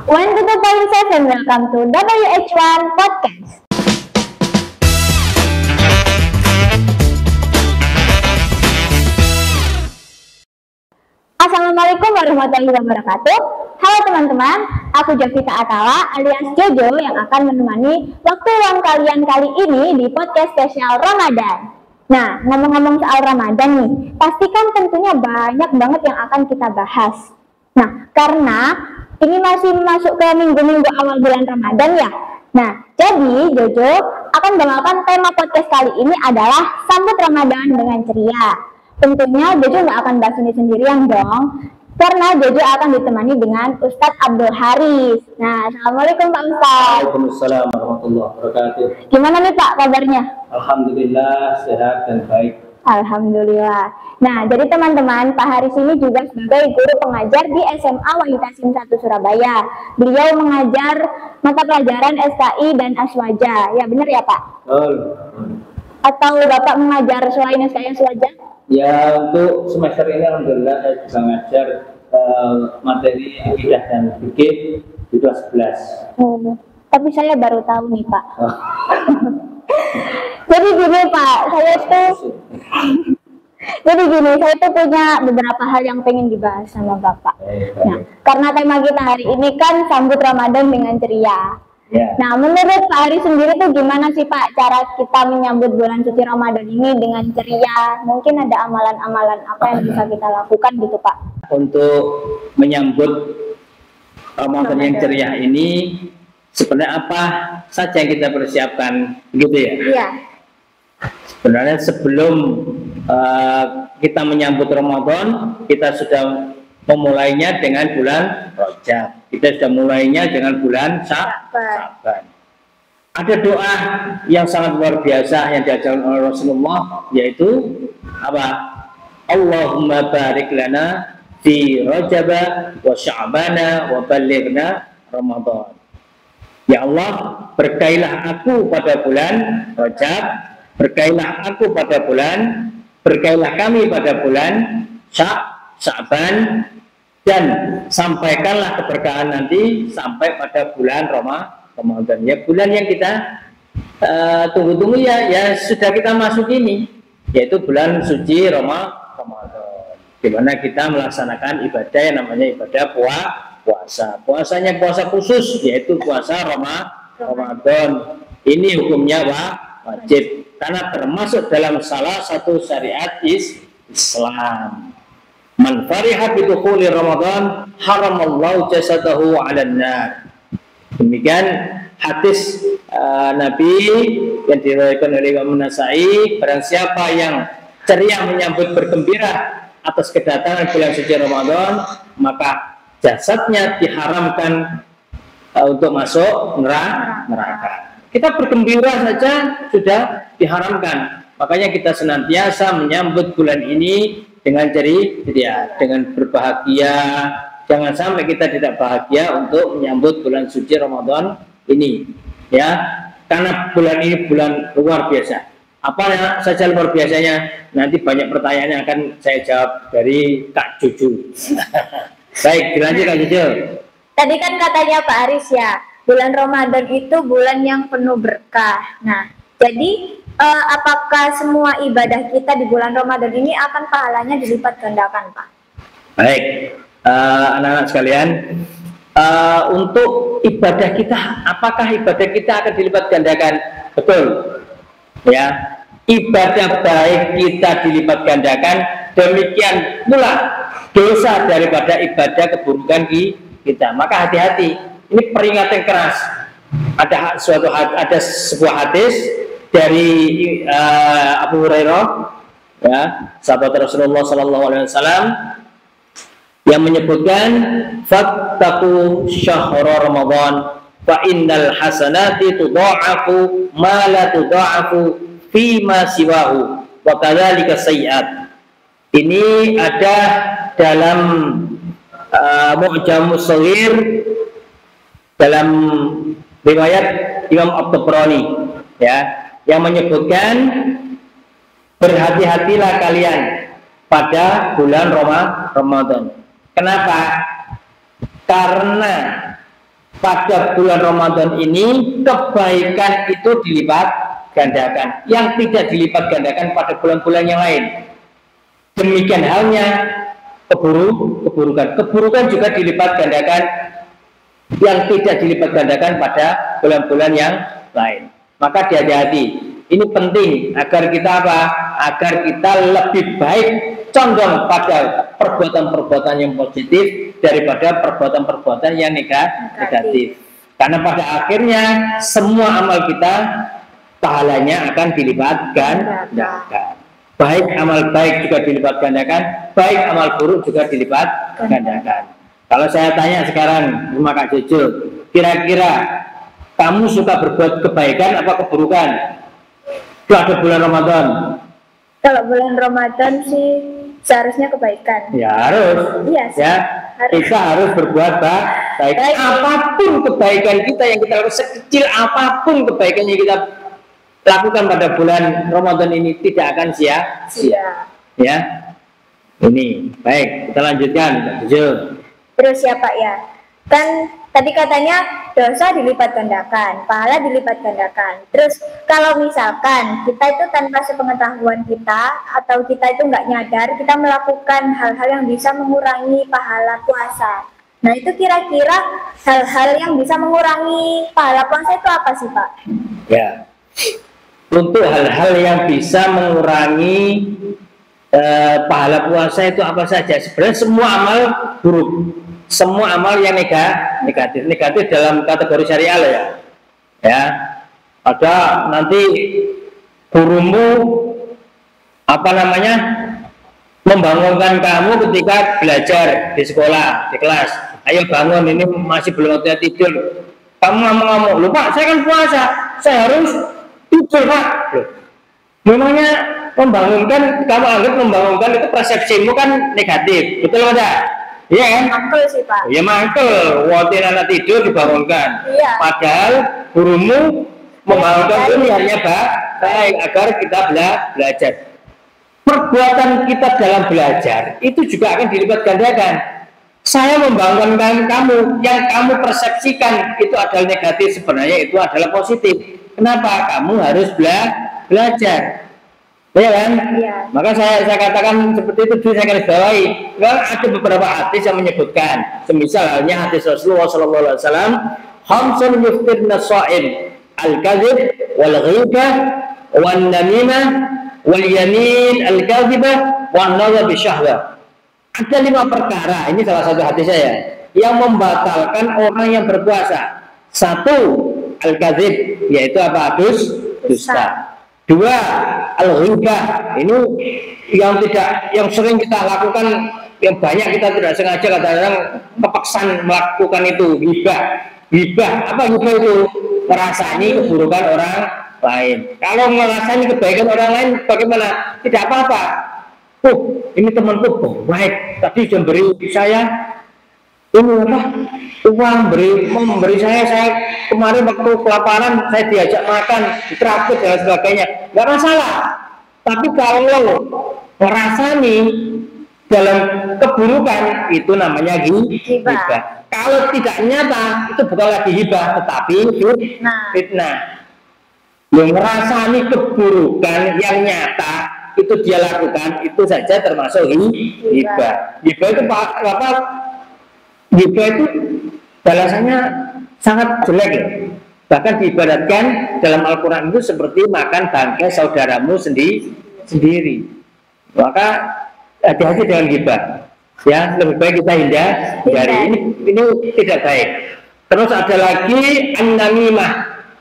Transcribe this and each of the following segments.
122.7, welcome to WH1 Podcast. Assalamualaikum warahmatullahi wabarakatuh. Halo teman-teman, aku Jovita Atala alias Jojo yang akan menemani waktu luang kalian kali ini di podcast spesial Ramadan. Nah, ngomong-ngomong soal Ramadan nih, pastikan tentunya banyak banget yang akan kita bahas. Nah, karena ini masih masuk ke minggu-minggu awal bulan Ramadan ya. Nah, jadi Jojo akan membawakan tema podcast kali ini adalah Sambut Ramadan dengan Ceria. Tentunya Jojo nggak akan bahas ini sendirian dong, karena Jojo akan ditemani dengan Ustadz Abdul Haris. Nah, Assalamualaikum Pak Ustadz. Waalaikumsalam warahmatullahi wabarakatuh. Gimana nih Pak kabarnya? Alhamdulillah sehat dan baik. Alhamdulillah. Nah, jadi teman-teman, Pak Haris ini juga sebagai guru pengajar di SMA Wahitasim 1 Surabaya. Beliau mengajar mata pelajaran SKI dan Aswaja. Ya benar ya Pak? Atau Bapak mengajar selain SKI Aswaja? Ya, untuk semester ini alhamdulillah saya bisa mengajar materi akidah dan fikih di kelas 11. Tapi saya baru tahu nih Pak. Jadi gini Pak, saya tuh punya beberapa hal yang pengen dibahas sama Bapak. Nah, karena tema kita hari ini kan sambut Ramadan dengan ceria. Ya. Nah, menurut Pak Haris sendiri tuh gimana sih Pak cara kita menyambut bulan suci Ramadan ini dengan ceria? Mungkin ada amalan-amalan apa yang bisa kita lakukan gitu Pak? Untuk menyambut Ramadan yang ceria ini sebenarnya apa saja yang kita persiapkan gitu ya? Iya. Sebenarnya sebelum kita menyambut Ramadan, kita sudah memulainya dengan bulan Rajab. Kita sudah mulainya dengan bulan Syaban. Ada doa yang sangat luar biasa yang diajarkan oleh Rasulullah, yaitu apa? Allahumma barik lana fi Rajab wa Sya'bana wa ballighna Ramadan. Ya Allah, berkailah aku pada bulan Rajab, berkailah kami pada bulan Sya'ban, dan sampaikanlah keberkahan nanti sampai pada bulan Ramadan. Ya, bulan yang kita tunggu-tunggu ya sudah kita masuk ini, yaitu bulan suci Ramadan, di mana kita melaksanakan ibadah yang namanya ibadah puasa. Puasanya puasa khusus, yaitu puasa Ramadan. Ini hukumnya wajib karena termasuk dalam salah satu syariat Islam. Man fariha bidukhuli Ramadan haramallahu jasadahu 'alan nar. Demikian hadis Nabi yang diriwayatkan oleh Imam Nasa'i, barang siapa yang ceria menyambut bergembira atas kedatangan bulan suci Ramadan, maka jasadnya diharamkan untuk masuk neraka. Kita bergembira saja sudah diharamkan. Makanya kita senantiasa menyambut bulan ini dengan ceria, dengan berbahagia. Jangan sampai kita tidak bahagia untuk menyambut bulan suci Ramadan ini, ya. Karena bulan ini bulan luar biasa. Apa saja luar biasanya? Nanti banyak pertanyaan yang akan saya jawab dari Kak Juju. Baik, dilanjut Kak Juju. Tadi kan katanya Pak Haris ya, bulan Ramadan itu bulan yang penuh berkah. Nah, jadi apakah semua ibadah kita di bulan Ramadan ini akan pahalanya dilipat gandakan, Pak? Baik, anak-anak sekalian, untuk ibadah kita, apakah ibadah kita akan dilipat gandakan? Betul, ya. Ibadah baik kita dilipat gandakan, demikian pula dosa daripada ibadah keburukan kita. Maka hati-hati, ini peringatan keras. Ada sebuah hadis dari Abu Hurairah, ya, sahabat Rasulullah SAW, yang menyebutkan fattaqu syahra Ramadan fa innal hasanati tudha'afu ma la tudha'afu fi ma siwahu wa kadzalika sayyi'at. Ini ada dalam Mu'jamus Shaghir dalam riwayat Imam At-Tabrani, ya, yang menyebutkan berhati-hatilah kalian pada bulan Ramadan. Kenapa? Karena pada bulan Ramadan ini kebaikan itu dilipat gandakan, yang tidak dilipat gandakan pada bulan-bulan yang lain. Demikian halnya keburukan juga dilipat gandakan, yang tidak dilipat gandakan pada bulan-bulan yang lain. Maka hati-hati. Ini penting agar kita apa? Agar kita lebih baik condong pada perbuatan-perbuatan yang positif daripada perbuatan-perbuatan yang negatif. Karena pada akhirnya semua amal kita pahalanya akan dilipat gandakan. Baik amal baik juga dilipat gandakan, baik amal buruk juga dilipat gandakan. Kalau saya tanya sekarang sama Kak Jojo, kira-kira kamu suka berbuat kebaikan apa keburukan? Ada bulan Ramadan. Kalau bulan Ramadan sih seharusnya kebaikan. Ya harus. Iya sih. Ya, harus. kita harus berbuat baik. Apapun kebaikan kita yang kita lakukan, sekecil apapun kebaikan yang kita lakukan pada bulan Ramadan ini tidak akan sia-sia. Ya. Ini baik. Kita lanjutkan. Terus ya Pak ya. Kan tadi katanya dosa dilipat gandakan, pahala dilipat gandakan. Terus kalau misalkan kita itu tanpa sepengetahuan kita atau kita itu nggak nyadar, kita melakukan hal-hal yang bisa mengurangi pahala puasa. Nah itu kira-kira hal-hal yang bisa mengurangi pahala puasa itu apa sih Pak? Ya, untuk hal-hal yang bisa mengurangi pahala puasa itu apa saja? Sebenarnya semua amal buruk. Semua amal yang negatif dalam kategori syariah ya. Ada nanti gurumu membangunkan kamu ketika belajar di sekolah, di kelas. Ayo bangun, ini masih belum waktunya tidur. Kamu ngomong, "Loh Pak, saya kan puasa, saya harus tidur Pak." Loh, memangnya membangunkan, kamu anggap membangunkan itu persepsimu kan negatif, betul enggak? Iya kan? Mangkel sih Pak. Ya mangkel, waktu anak tidur dibangunkan. Iya. Padahal gurumu membangunkan ini hanya baik agar kita belajar. Perbuatan kita dalam belajar itu juga akan dilipat gandakan. Saya membangunkan kamu, yang kamu persepsikan itu adalah negatif, sebenarnya itu adalah positif. Kenapa? Kamu harus belajar. Ya kan? Ya. Maka saya katakan seperti itu, saya garis bawahi. Ada beberapa hadis yang menyebutkan, semisal halnya hadis Rasulullah SAW, khamsun yuftirna shaim, al-kadzib wal ghibah wan namimah wal yamin al-kadzibah wan nadhar bisyahwah. Ada 5 perkara, ini salah satu hadis saya, yang membatalkan orang yang berpuasa. 1, al-kadzib, yaitu apa? Dusta. 2, al-ghibah, ini yang sering kita lakukan, yang banyak kita tidak sengaja kadang-kadang kepaksan melakukan itu. Ghibah, apa ghibah itu? Merasani keburukan orang lain. Kalau merasani kebaikan orang lain bagaimana? Tidak apa-apa. Ini temanku baik, tadi sudah beri saya ini uang, memberi saya kemarin waktu kelaparan saya diajak makan, ditraktir dan sebagainya, nggak masalah. Tapi kalau merasani dalam keburukan itu namanya hibah. Kalau tidak nyata itu bukan lagi hibah, tetapi fitnah. Yang merasani keburukan yang nyata itu dia lakukan, itu saja termasuk hibah. Hibah itu apa? Hibah itu balasannya sangat jelek ya. Bahkan diibaratkan dalam Al-Quran itu seperti makan bangkai saudaramu sendiri. Maka hati-hati dengan hibah. Ya, lebih baik kita hindari. Ini tidak baik. Terus ada lagi an-namimah,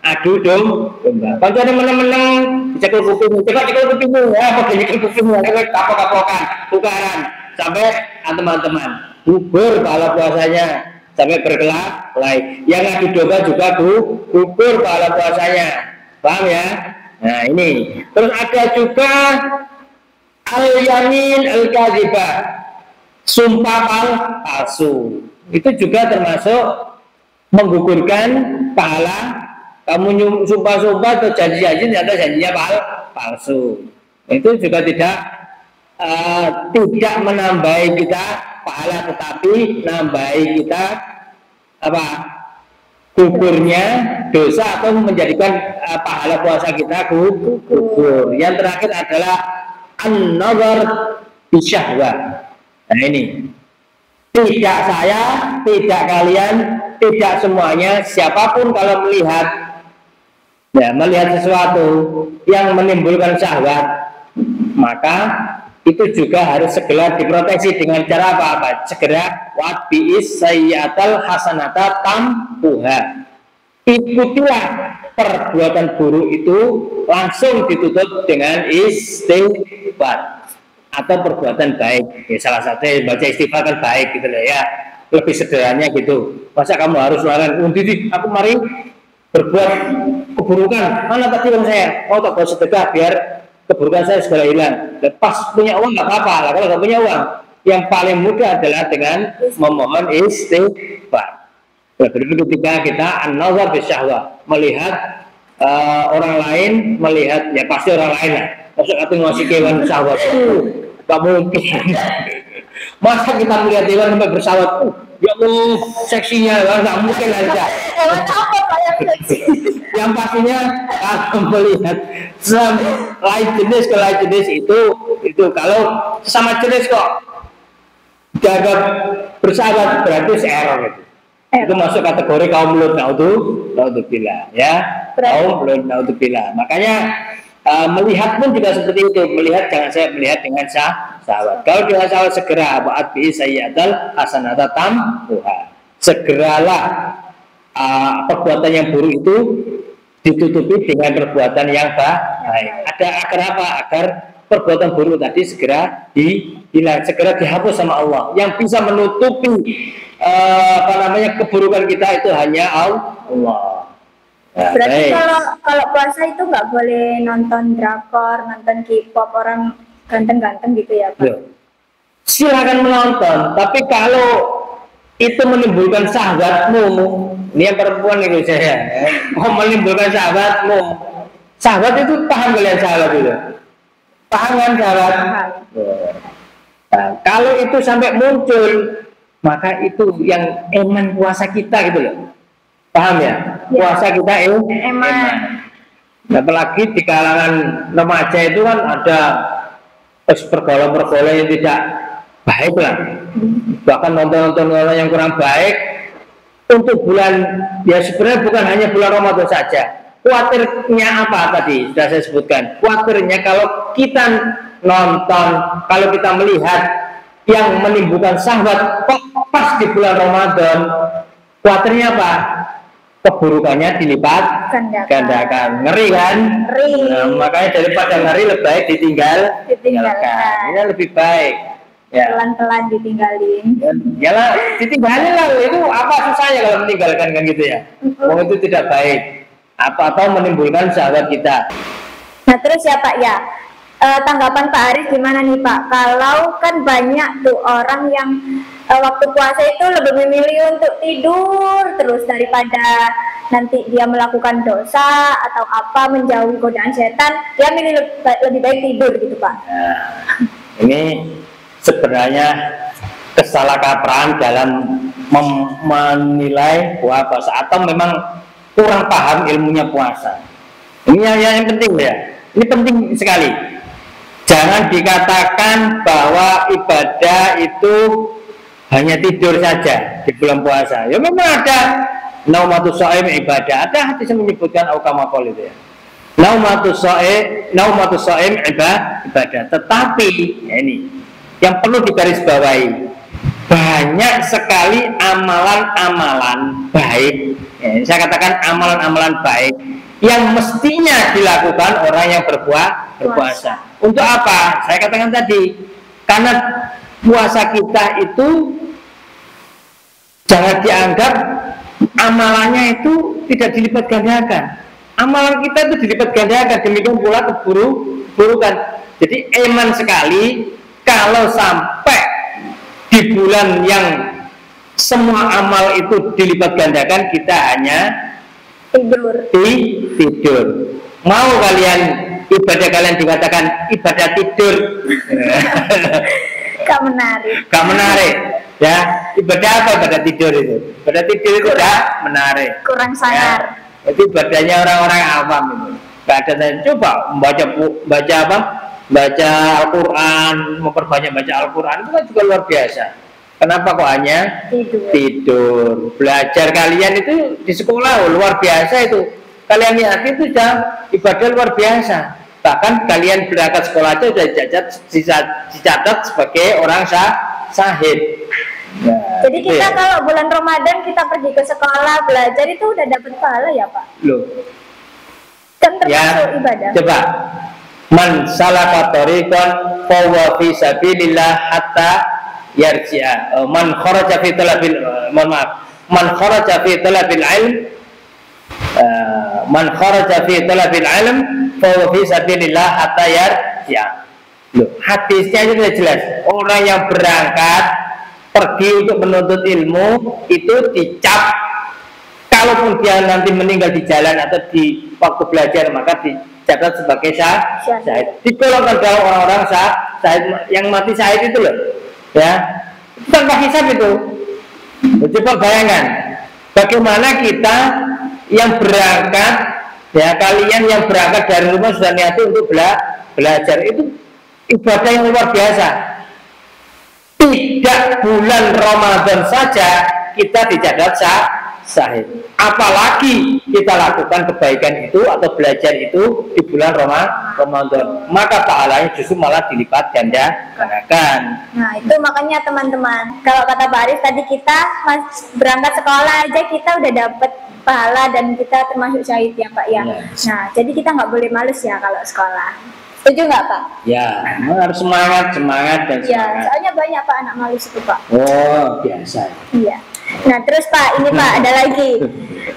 adu domba. Kalau ada menang-menang dicekal kupingmu, coba cekal kupingmu, ya, pakai cekal kupingmu, kapok-kapokan, tukaran, sampai teman-teman gugur pahala puasanya sampai berkelahi. Yang adu domba juga gugur pahala puasanya. Paham ya? Nah ini. Terus ada juga al-yamin al-kadzibah, sumpah palsu. Itu juga termasuk menggugurkan pahala. Kamu sumpah-sumpah atau janji-janji ternyata janjinya palsu. Itu juga tidak menambahi kita pahala, tetapi nambahi kita gugurnya dosa atau menjadikan pahala puasa kita gugur. Yang terakhir adalah an-nazar bisyahwah. Nah ini, tidak saya, tidak kalian, tidak semuanya, siapapun kalau melihat sesuatu yang menimbulkan syahwat, maka itu juga harus segera diproteksi dengan cara apa? Segera watbi'is sayyatal hasanata tampuha. Ikutilah perbuatan buruk itu, langsung ditutup dengan istighfar atau perbuatan baik. Ya, salah satunya baca istighfar kan baik gitu loh ya. Lebih sederhananya gitu. Masa kamu harus melakukan aku mari berbuat keburukan. Mana tadi orang saya mau tak buat sedekah biar keburukan saya segera hilang. Lepas punya uang nggak apa-apa lah. Kalau nggak punya uang, yang paling mudah adalah dengan memohon istighfar. Begitu ketika kita an-nazar bisyahwah, melihat orang lain, melihat ya pasti orang lain lah. Maksud aku ngasih kewan syahwat, nggak mungkin. Masa kita melihat hewan sampai bersyahwat, ya Allah seksinya, nggak mungkin aja. Hewan apa Pak yang seksi? Yang pastinya kalau melihat lain jenis ke lain jenis itu kalau sesama jenis kok jaga bersahabat berarti error itu. Itu masuk kategori kaum lut naudzubillah ya. Kaum lut naudzubillah. Makanya melihat pun juga seperti itu. Melihat jangan saya melihat dengan syahwat. Kalau dengan syahwat segera ba'at bi sayyatal hasanata tampuha. Segeralah perbuatan yang buruk itu ditutupi dengan perbuatan yang baik. Agar apa? Agar perbuatan buruk tadi segera hilang, segera dihapus sama Allah. Yang bisa menutupi keburukan kita itu hanya Allah. Ya, berarti kalau puasa itu nggak boleh nonton drakor, nonton K-pop orang ganteng-ganteng gitu ya Pak? Ya. Silakan menonton, tapi kalau itu menimbulkan sahabatmu, ini yang perempuan itu saya, mau menimbulkan sahabat itu paham kalian sahabat itu? Paham kan sahabat? Nah, kalau itu sampai muncul, maka itu yang eman puasa kita gitu loh. Paham ya? Puasa kita eman. Apalagi di kalangan remaja itu kan ada pergaulan-pergaulan yang tidak baik lah. Bahkan nonton-nonton yang kurang baik untuk bulan, ya sebenarnya bukan hanya bulan Ramadan saja. Khawatirnya apa tadi sudah saya sebutkan. Khawatirnya kalau kita nonton, kalau kita melihat yang menimbulkan syahwat kok pas di bulan Ramadan, khawatirnya apa? Keburukannya dilipat gandakan. Ngeri kan? Ngeri. Nah, makanya daripada ngeri lebih baik ditinggalkan. Ini lebih baik. Ya. Pelan-pelan ditinggalin. Ya lah, ditinggalin lah. Itu apa susahnya kalau meninggalkan kan gitu ya? Itu tidak baik. Atau menimbulkan syahwat kita. Nah terus ya Pak ya, tanggapan Pak Haris gimana nih Pak? Kalau kan banyak tuh orang yang waktu puasa itu lebih memilih untuk tidur terus daripada nanti dia melakukan dosa atau apa, menjauhi godaan setan, dia milih lebih baik tidur gitu Pak. Nah, ini sebenarnya kesalahkaprahan dalam menilai puasa atau memang kurang paham ilmunya puasa. Ini yang penting ya. Ini penting sekali. Jangan dikatakan bahwa ibadah itu hanya tidur saja di bulan puasa. Ya memang ada naumatus shaim ibadah. Ada hadis yang menyebutkan aukamaqol itu ya. Naumatus shaim ibadah. Tetapi ya ini yang perlu digarisbawahi, banyak sekali amalan-amalan baik. Ya, saya katakan amalan-amalan baik yang mestinya dilakukan orang yang berpuasa. Untuk apa? Saya katakan tadi, karena puasa kita itu jangan dianggap amalannya itu tidak dilipat gandakan. Amalan kita itu dilipat gandakan, demikian pula keburukan. Jadi eman sekali kalau sampai di bulan yang semua amal itu dilipat gandakan, kita hanya tidur. Mau kalian ibadah kalian dikatakan ibadah tidur? Gak menarik. Ya, ibadah apa? Ibadah tidur itu. Ibadah tidur itu tidak menarik. Kurang sangar. Ya, itu ibadahnya orang-orang awam itu. Gak ada saya coba baca apa? Baca Al-Quran, memperbanyak baca Al-Quran itu kan juga luar biasa. Kenapa kok hanya tidur? Belajar kalian itu di sekolah luar biasa itu. Kalian lihat itu sudah ibadah luar biasa. Bahkan kalian berangkat sekolah aja sudah dicatat sebagai orang sahid. Nah, jadi kita ya, kalau bulan Ramadan kita pergi ke sekolah belajar itu udah dapat pahala ya Pak? Loh. Kan termasuk ibadah. Coba. Man salaka tariqan fa huwa fi sabilillah hatta yarji'a. Man kharaja fi talabil man kharaja fi talabil ilm man kharaja fi talabil ilm fa huwa fi sabilillah hatta yarji'a. Loh, hadisnya itu sudah jelas. Orang yang berangkat pergi untuk menuntut ilmu itu dicap, kalaupun dia nanti meninggal di jalan atau di waktu belajar maka dicatat sebagai syahid. Digolongkan dalam orang-orang syahid yang mati syahid itu loh, ya. Itu tanpa hisab itu. Coba bayangkan bagaimana kita yang berangkat, ya kalian yang berangkat dari rumah sudah niat untuk belajar, itu ibadah yang luar biasa. Tidak bulan Ramadan saja kita dicatat syahid. Apalagi kita lakukan kebaikan itu atau belajar itu di bulan Ramadan, maka pahalanya justru malah dilipat gandakan. Nah itu makanya teman-teman, kalau kata Pak Arif tadi kita berangkat sekolah aja kita udah dapat pahala dan kita termasuk syahid ya Pak ya. Yes. Nah jadi kita nggak boleh males ya kalau sekolah. Setuju nggak Pak? Ya, harus semangat dan semangat. Ya, soalnya banyak Pak anak malas itu Pak. Oh, biasa. Iya. Nah terus Pak, ini Pak ada lagi.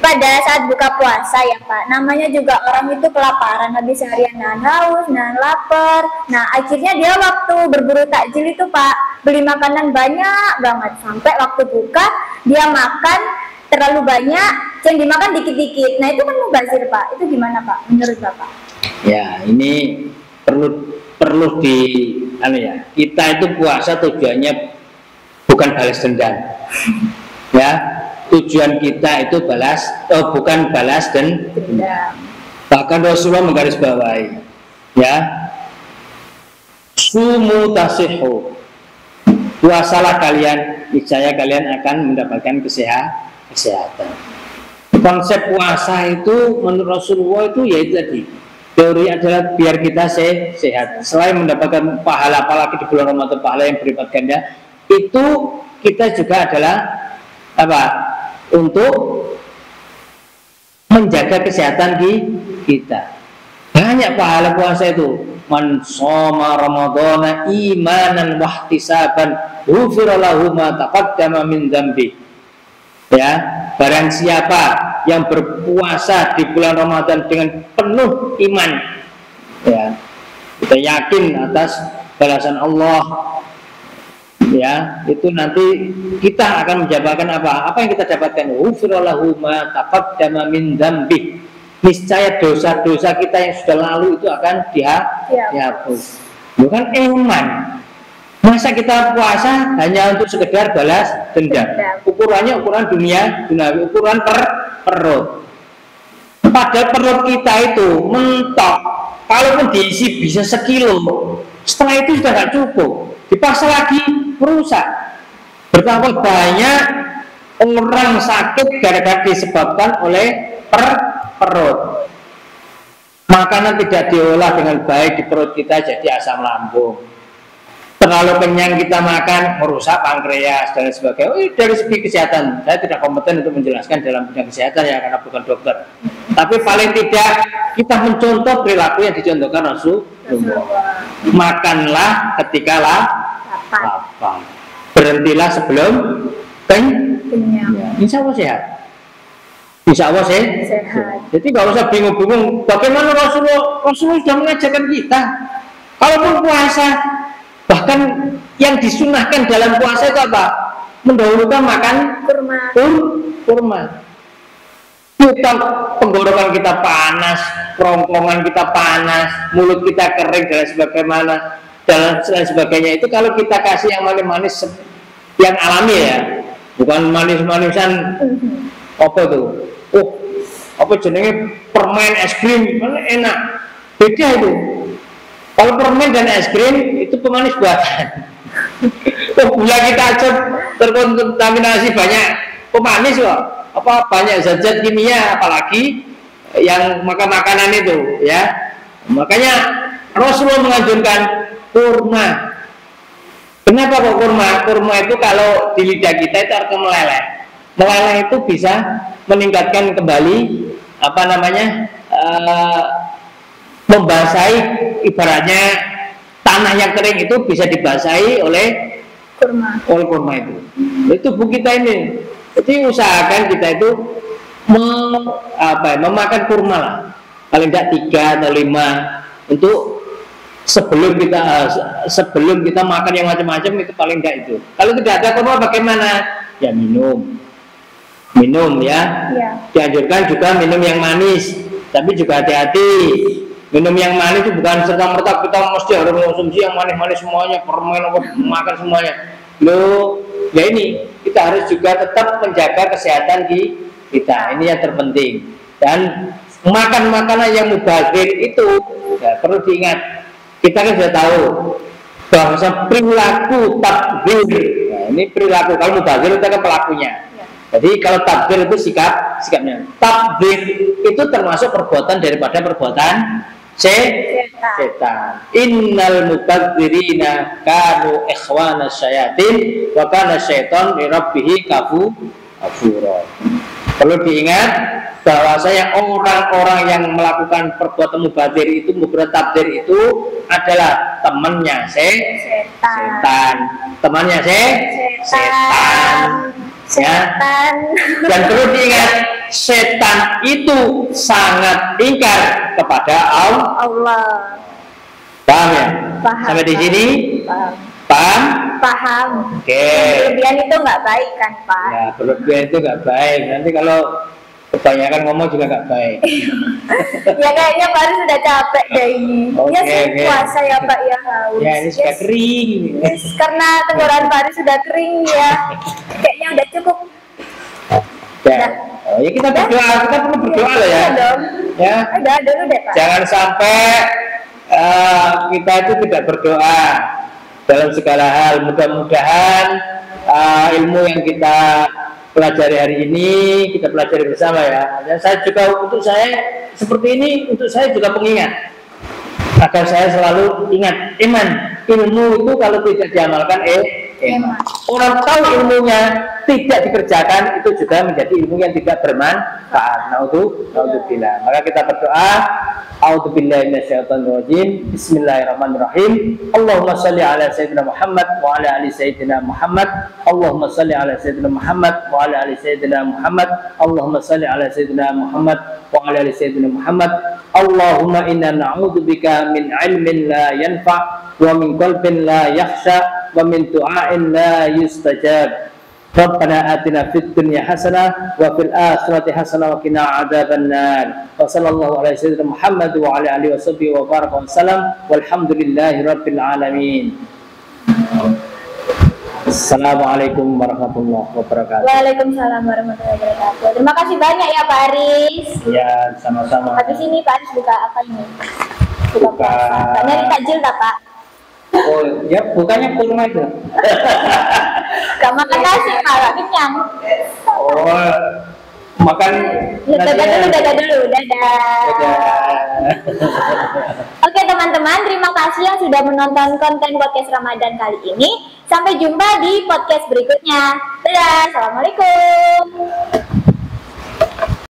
Pada saat buka puasa ya Pak, namanya juga orang itu kelaparan, habis seharian nahan haus, nahan lapar. Nah akhirnya dia waktu berburu takjil itu Pak, beli makanan banyak banget. Sampai waktu buka, dia makan terlalu banyak, yang dimakan dikit-dikit. Nah itu kan mubazir Pak, itu gimana Pak menurut Bapak? Ya ini perlu di ya, kita itu puasa tujuannya bukan balas dendam, ya. Tujuan kita itu bukan balas dendam. Bahkan Rasulullah menggarisbawahi, ya, sumu tasihu, puasalah kalian, niscaya kalian akan mendapatkan kesehatan. Konsep puasa itu menurut Rasulullah itu yaitu tadi, teori adalah biar kita sehat. Selain mendapatkan pahala, apalagi di bulan Ramadan pahala yang berlipat ganda, itu kita juga adalah apa? Untuk menjaga kesehatan kita. Banyak pahala puasa itu. Man shoma ramadhana imanan wahtisaban ghufira lahu ma taqaddama min dzambi. Ya, barang siapa yang berpuasa di bulan Ramadan dengan penuh iman, ya, kita yakin atas balasan Allah, ya, itu nanti kita akan mendapatkan apa? Apa yang kita dapatkan? Ghufirallahu ma taqaddama min dzambi. Niscaya dosa-dosa kita yang sudah lalu itu akan dihapus. Bukan iman. Masa kita puasa hanya untuk sekedar balas dendam? Ukurannya ukuran dunia, ukuran perut. Padahal perut kita itu mentok, kalaupun diisi bisa sekilo, setelah itu sudah nggak cukup, dipaksa lagi merusak. Betapa banyak orang sakit gara-gara disebabkan oleh perut. Makanan tidak diolah dengan baik di perut kita jadi asam lambung. Terlalu kenyang kita makan merusak pankreas dan sebagainya. Dari segi kesehatan saya tidak kompeten untuk menjelaskan dalam bidang kesehatan ya, karena bukan dokter. Tapi paling tidak kita mencontoh perilaku yang dicontohkan Rasulullah. Makanlah ketika lapar. Berhentilah sebelum kenyang. Ya, insya Allah sehat. Insya Allah sehat. Jadi nggak usah bingung-bingung. Bagaimana Rasulullah sudah mengajarkan kita. Kalaupun puasa, bahkan yang disunahkan dalam puasa itu apa? Mendahulukan makan kurma. Kita tenggorokan kita panas, kerongkongan kita panas, mulut kita kering dan sebagainya. Dan sebagainya itu kalau kita kasih yang manis-manis yang alami ya, bukan manis-manisan. Apa tuh? Oh, apa jenenge permen es krim kan enak. Beda itu. Kalau permen dan es krim itu pemanis buatan. Oh, gula kita aja terkontaminasi banyak pemanis kok. Apa banyak zat-zat kimia, apalagi yang makan makanan itu ya. Makanya Rasulullah menganjurkan kurma. Kenapa kok kurma? Kurma itu kalau di lidah kita itu artinya meleleh. Meleleh itu bisa meningkatkan kembali apa namanya membasahi, ibaratnya tanah yang kering itu bisa dibasahi oleh kurma itu. Itu tubuh kita ini. Jadi usahakan kita itu memakan kurma lah, paling tidak 3 atau 5 untuk sebelum kita makan yang macam-macam, itu paling tidak itu. Kalau tidak ada kurma bagaimana? Ya minum ya. Dianjurkan juga minum yang manis, tapi juga hati-hati. Minum yang manis itu bukan serta-merta kita mesti harus mengonsumsi yang manis-manis semuanya, permen makan semuanya. Loh, ya ini kita harus juga tetap menjaga kesehatan kita. Ini yang terpenting. Dan makan makanan yang mubazir itu ya, perlu diingat. Kita kan sudah tahu bahwa perilaku tabdzir. Nah, ini perilaku, kalau mubazir itu kan pelakunya. Jadi kalau tabdzir itu sikapnya. Tabdzir itu termasuk perbuatan daripada perbuatan setan. Innal mubadzirina kanu ikhwana syayatin wa kana syaitan li rabbih kafura. Perlu diingat bahwasanya orang-orang yang melakukan perbuatan mubadzir itu, tabdzir itu adalah temannya setan. Temannya setan. Ya. Dan perlu diingat, setan itu sangat ingkar kepada Allah. Paham ya? Paham. Sampai di sini? Paham? Oke. Berlebihan itu nggak baik kan, Pak? Ya, berlebihan itu nggak baik. Nanti kalau kebanyakan ngomong juga nggak baik. Ya kayaknya Pak Aris sudah capek deh ini. Ya sih puasa ya Pak ya, haus. Ya ini sudah kering. Karena tenggorokan Pak Aris sudah kering ya. Kayaknya udah cukup. Ya. Oh, ya kita berdoa, kita perlu berdoa loh ya. Ya. Udah dulu deh Pak. Jangan sampai kita itu tidak berdoa dalam segala hal. Mudah-mudahan ilmu yang kita pelajari hari ini kita pelajari bersama ya. Dan saya juga, untuk saya seperti ini, untuk saya juga pengingat agar saya selalu ingat iman. Ilmu itu kalau tidak diamalkan iman. Orang tahu ilmunya tidak dikerjakan, itu juga menjadi ilmu yang tidak bermanfaat. Naudzubillah. Maka kita berdoa, a'udzubillahi minasyaitonirrajim. Bismillahirrahmanirrahim. Allahumma shalli ala sayyidina Muhammad wa ala ali sayyidina Muhammad. Allahumma shalli ala sayyidina Muhammad wa ala ali sayyidina Muhammad. Allahumma shalli ala sayyidina Muhammad wa ala ali sayyidina Muhammad. Allahumma inna na'udzubika min ilmin la yanfa' wa min qalbin la yakhsha wa min du'ain la yustajab. Rabbana atina fid dunya hasanah wa fil akhirati hasanah wa qina adzabannar. Wa sallallahu alaihi wasallam Muhammad wa ala alihi washabbihi wa baraka wa sallam. Walhamdulillahi rabbil alamin. Assalamualaikum warahmatullahi wabarakatuh. Waalaikumsalam warahmatullahi wabarakatuh. Terima kasih banyak ya Pak Aris. Ya, sama-sama. Habis ini Pak Aris buka apa ini? Buka puasa. Nyari takjil tak Pak? Oh, ya bukannya kurma itu. Gak makan nasi Pak, kenyang. Oh, makan dadah dulu. Oke teman-teman, terima kasih yang sudah menonton konten podcast Ramadan kali ini. Sampai jumpa di podcast berikutnya. Dadah, assalamualaikum.